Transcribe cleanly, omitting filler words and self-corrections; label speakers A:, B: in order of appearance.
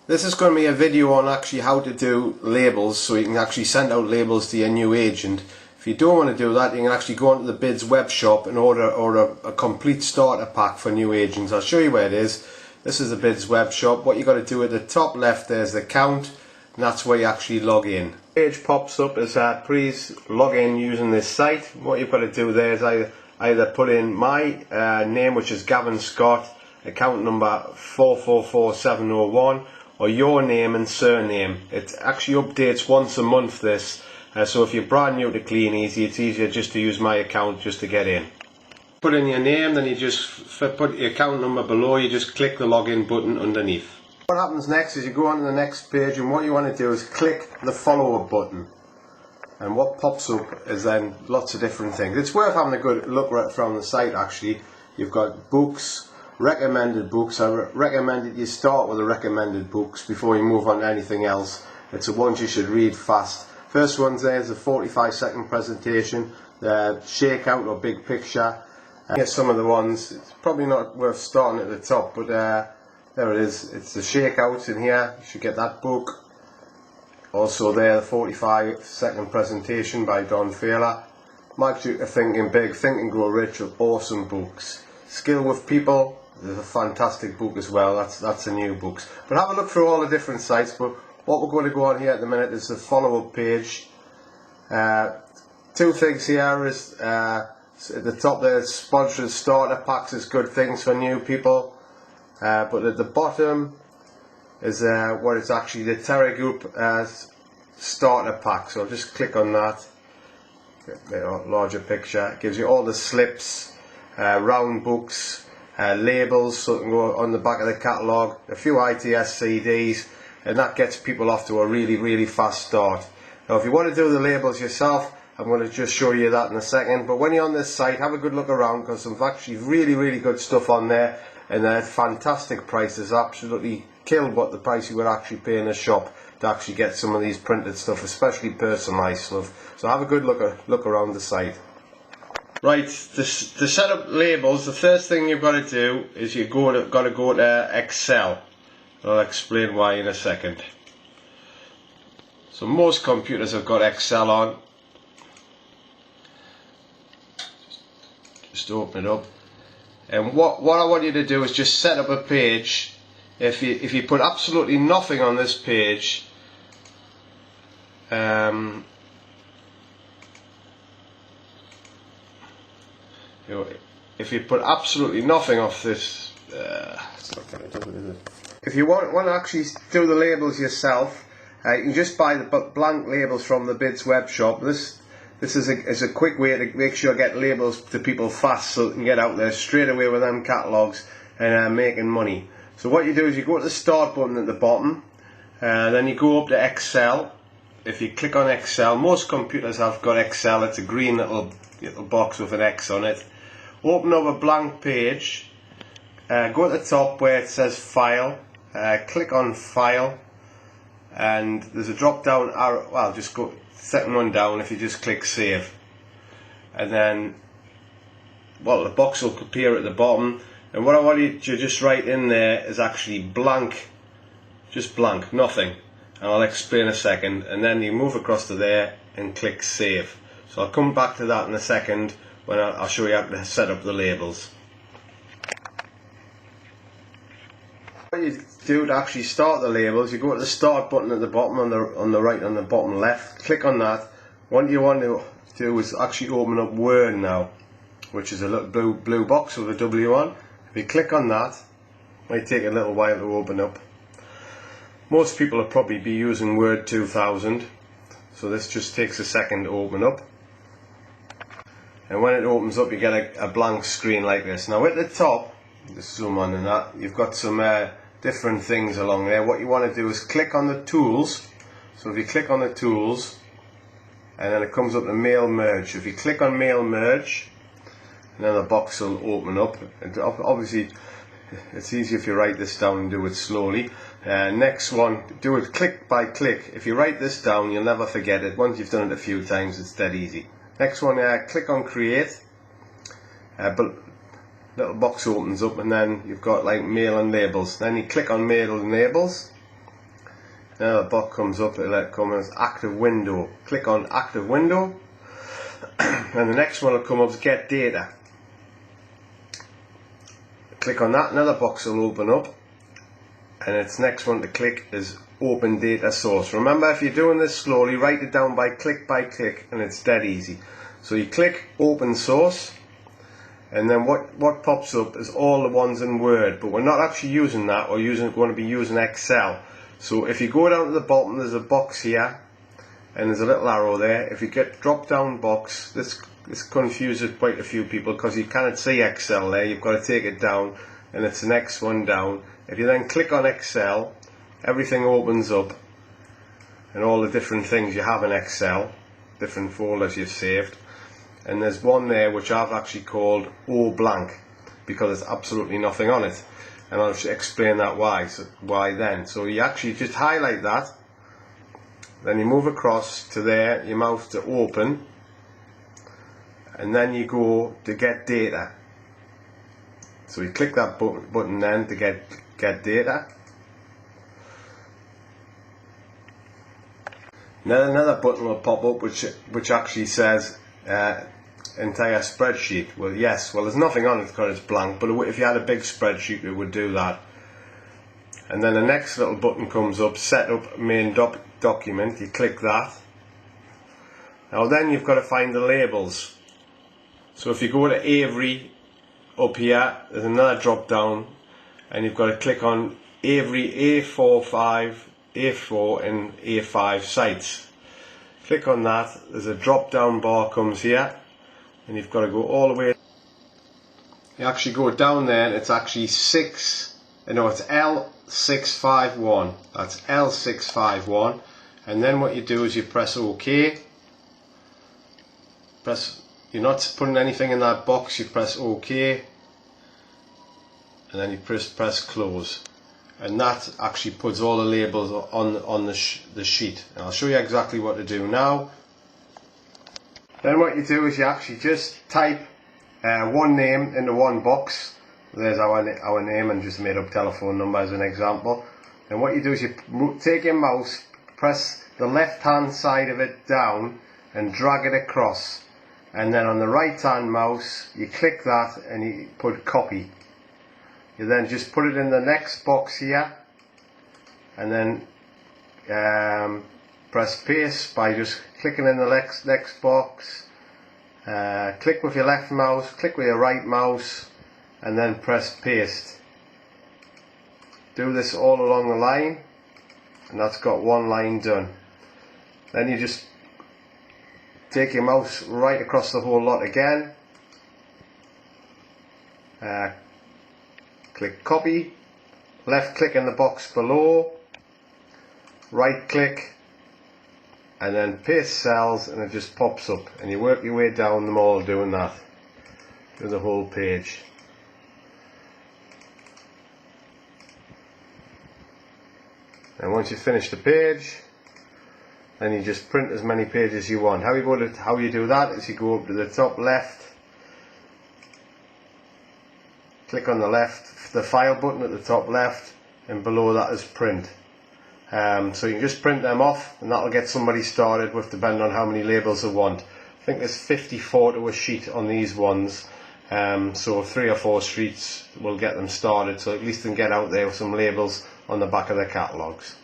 A: This is going to be a video on actually how to do labels, so you can actually send out labels to your new agent. If you don't want to do that, you can actually go onto the BIDS web shop and order a complete starter pack for new agents. I'll show you where it is. This is the BIDS web shop. What you got to do at the top left, there's the account, and that's where you actually log in. Page pops up as please log in using this site. What you've got to do there is either put in my name, which is Gavin Scott, account number 444701, or your name and surname. It actually updates once a month, this, so if you're brand new to Clean Easy, it's easier just to use my account just to get in. Put in your name, then you just put your account number below, you just click the login button underneath. What happens next is you go on to the next page, and what you want to do is click the follow up button, and what pops up is then lots of different things. It's worth having a good look right from the site actually. You've got books, recommended books. I recommend that you start with the recommended books before you move on to anything else. It's the ones you should read fast. First one's there is a 45-second presentation, the shakeout or big picture. Here's some of the ones. It's probably not worth starting at the top, but there it is. It's the shakeout in here. You should get that book. Also there, the 45-second presentation by Don Failer. Mike Duke, Thinking Big, Think and Grow Rich, are awesome books. Skill with People, there's a fantastic book as well. That's a new book. But have a look through all the different sites. But what we're going to go on here at the minute is the follow-up page. Two things here is at the top there, it's sponsored starter packs is good things for new people. But at the bottom is what it's actually the Terra Group starter pack. So I'll just click on that. Get a larger picture. It gives you all the slips, round books, labels, so it can go on the back of the catalogue, a few ITS CDs, and that gets people off to a really fast start. Now if you want to do the labels yourself, I'm going to just show you that in a second, but when you're on this site, have a good look around, because there's actually really good stuff on there, and they're fantastic prices. Absolutely killed what the price you would actually pay in a shop to actually get some of these printed stuff, especially personalised stuff. So have a good look around the site. Right, to set up labels, the first thing you've got to do is you've got to go to Excel. I'll explain why in a second. So most computers have got Excel on. Just open it up. And what I want you to do is just set up a page. If you put absolutely nothing on this page, if you put absolutely nothing off this, it's not going to do it, is it? If you want to actually do the labels yourself, you can just buy the blank labels from the BIDS web shop. This is a quick way to make sure you get labels to people fast, so they can get out there straight away with them catalogues and making money. So what you do is you go to the start button at the bottom, then you go up to Excel. If you click on Excel, most computers have got Excel. It's a green little box with an X on it. Open up a blank page, go to the top where it says File, click on File, and there's a drop down arrow. Well, just go second one down if you just click Save, and then the box will appear at the bottom, and what I want you to just write in there is actually blank, just blank, nothing, and I'll explain in a second. And then you move across to there and click Save. So I'll come back to that in a second when I'll show you how to set up the labels. What you do to actually start the labels, you go to the start button at the bottom on the right, on the bottom left, click on that. What you want to do is actually open up Word now, which is a little blue box with a W on. If you click on that, it might take a little while to open up. Most people will probably be using Word 2000, so this just takes a second to open up. And when it opens up, you get a blank screen like this. Now at the top, just zoom on and that, you've got some different things along there. What you want to do is click on the tools. So if you click on the tools, and then it comes up to Mail Merge. If you click on Mail Merge, and then the box will open up. And obviously, it's easy if you write this down and do it slowly. Next one, do it click by click. If you write this down, you'll never forget it. Once you've done it a few times, it's dead easy. Next one, click on Create. Little box opens up, and then you've got like Mail and Labels. Then you click on Mail and Labels, Another box comes up, it'll come as active window. Click on active window, and the next one will come up as get data. Click on that, another box will open up, and its next one to click is open data source. Remember, if you're doing this slowly, write it down by click, and it's dead easy. So you click open source, and then what pops up is all the ones in Word, but we're not actually using that. We're going to be using Excel. So if you go down to the bottom, there's a box here, and there's a little arrow there. If you get drop down box, this confuses quite a few people because you cannot see Excel there. You've got to take it down, and it's the next one down. If you then click on Excel, everything opens up, and all the different things you have in Excel, different folders you've saved. And there's one there which I've actually called O blank because there's absolutely nothing on it, and I'll explain that why then. So you actually just highlight that, then you move across to there, your mouse to open, and then you go to get data. So you click that button then to get data. Now another button will pop up which actually says entire spreadsheet. Well, yes, well there's nothing on it because it's blank, but if you had a big spreadsheet it would do that. And then the next little button comes up, set up main document. You click that. Now then you've got to find the labels. So if you go to Avery up here, there's another drop down, and you've got to click on Avery A4, A4 and A5 sites. Click on that, there's a drop down bar comes here, and you've got to go all the way. You actually go down there and it's actually it's L651. That's L651, and then what you do is you press OK. You're not putting anything in that box, you press OK, and then you press close, and that actually puts all the labels on the sheet. And I'll show you exactly what to do now. Then what you do is you actually just type one name into one box. There's our name, and just made up telephone number as an example. And what you do is you take your mouse, press the left hand side of it down and drag it across, and then on the right hand mouse you click that and you put copy. You then just put it in the next box here, and then press paste by just clicking in the next box. Click with your left mouse, click with your right mouse, and then press paste. Do this all along the line, and that's got one line done. Then you just take your mouse right across the whole lot again, click copy, left click in the box below, right click, and then paste cells, and it just pops up, and you work your way down them all doing that through the whole page. And once you finish the page, then you just print as many pages as you want. How you do that is you go up to the top left, click on the file button at the top left, and below that is print. So you can just print them off, and that'll get somebody started with, depending on how many labels they want. I think there's 54 to a sheet on these ones, so 3 or 4 sheets will get them started, so at least they can get out there with some labels on the back of their catalogues.